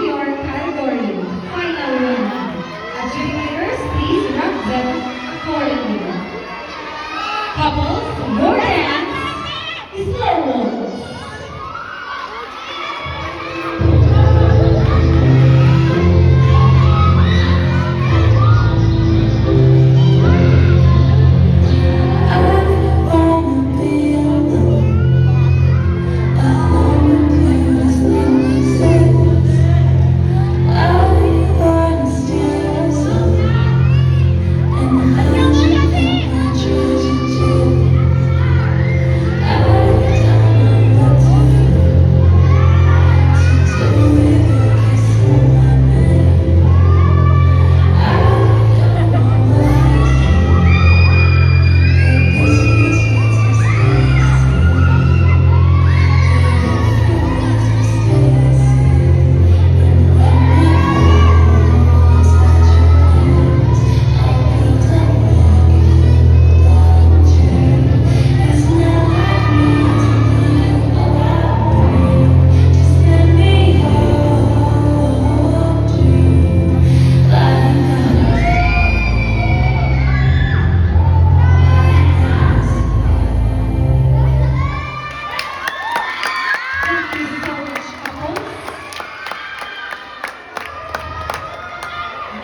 Junior category, final round. Adjudicators, please rank them accordingly. Couples, your dance is slow waltz.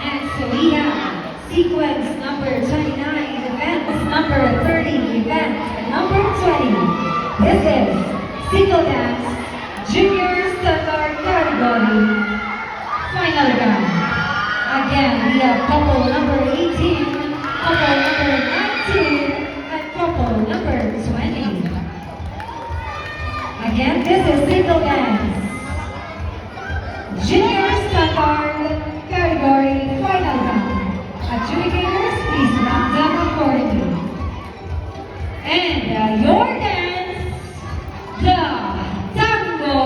Next, we have sequence number 29, event number 30, event number 20. This is single dance, junior standard category, final round. Again, we have couple number 18, couple number 19, and couple number 20. Again, this is single dance, junior standard category, final round. Adjudicators, please rank them accordingly. And your dance, the tango.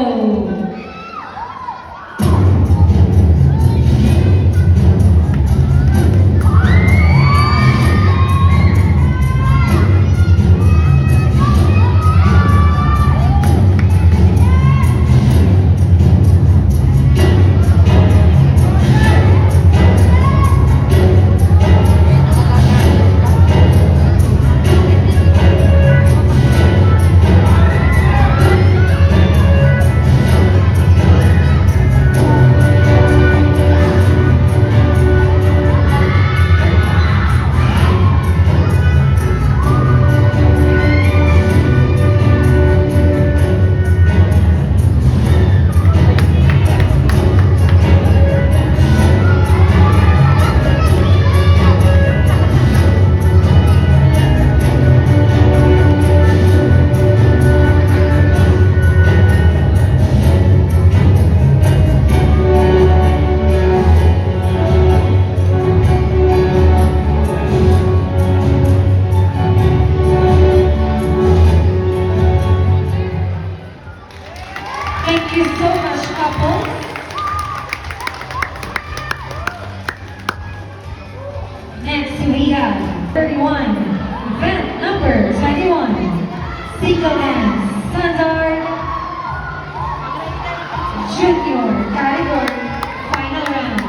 Thank you so much, couple. Next, we have 31, event number 21, single dance, standard, junior category, final round.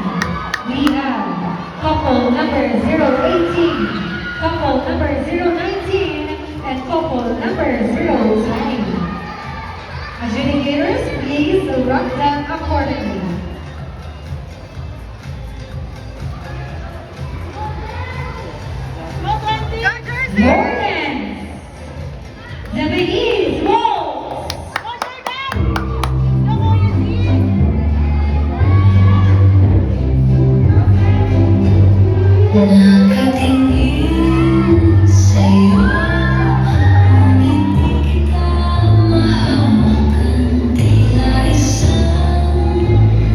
We have couple number 018, couple number 019, and couple number 020. Adjudicators, please rank them accordingly. Your dance, the Belize Waltz. Nakatingin sa'yo, ngunit di kita mahawakan. Tila isang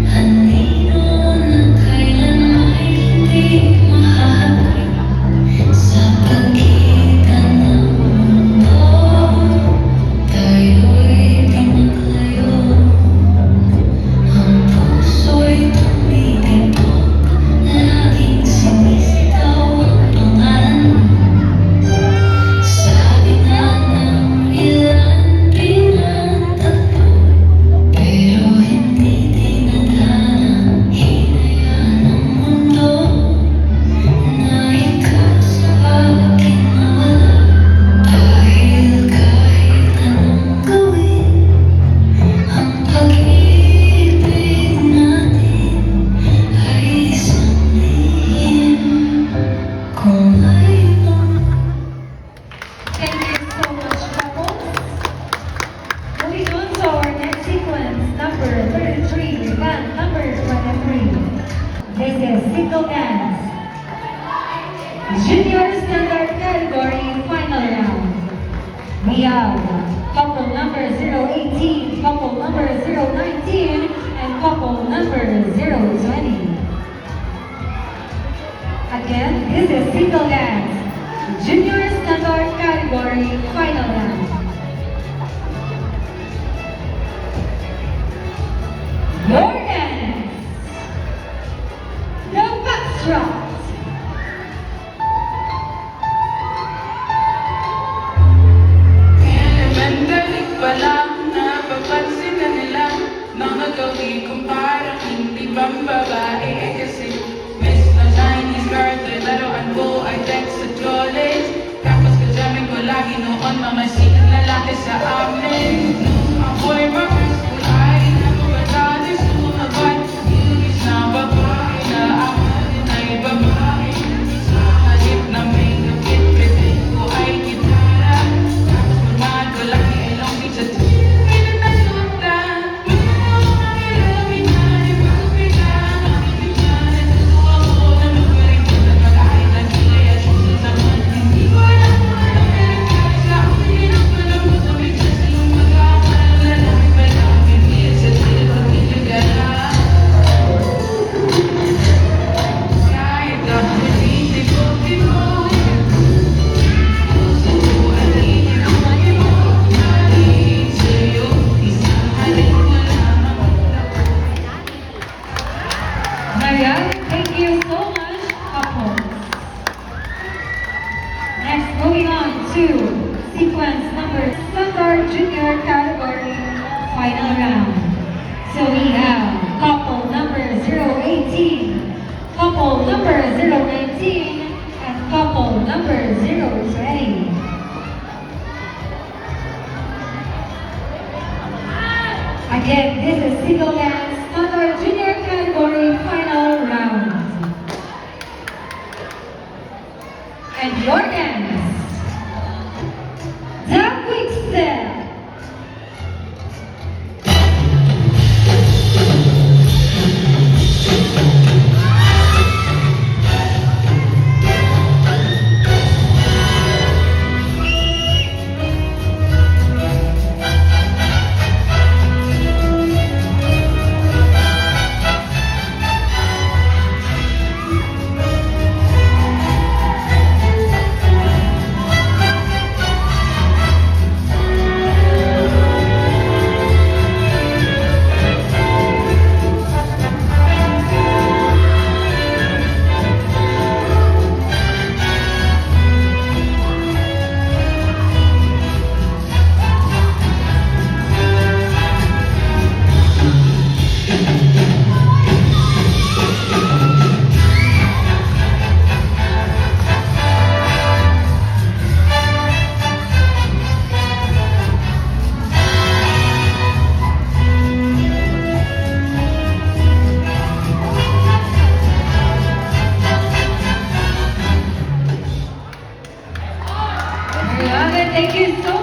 This is single dance. Junior standard category final round. We have couple number 018, couple number 019, and couple number 020. Again, this is single dance. Junior standard category final round. Your dance. The foxtrot. Elementary pa lang, napapansin na nila nang nagawi kong parang hindi pang babae. Kasi miss na Chinese garden, laruan ko ay text sa college. Tapos kajamin ko lagi noon, mga sikat lalaki sa amin. Nung ako'y mag-school ay nababata sa sumabay. Inis na babae na ako din ay babae. Sa halip na may kapit, pretend ko ay gitara. Tapos magmahal ko lagi ay long beach at pinatasuta. Mga ilamin na ay pagpita. Nakikita na tuwa ko na magpalikot at mag-ahit at kilay at susunod sa mga hindi ko alam kung ano meron ka sa uli ng palabot. Tumig sa siyong mag-aamal na lang pala. Pipil sa tila pag pinagala. Kahit ako hindi ko tinuloy. Puso ko ay inuman mo. Narinig sa'yo, isang halik mo lamang. Marian, thank you so much, couples. Next, moving on to sequence number standard junior category final round. So we have couple number 018, couple number 019, and couple number 020. Again, this is single dance standard junior category final round. And your dance, the quick step. Thank you so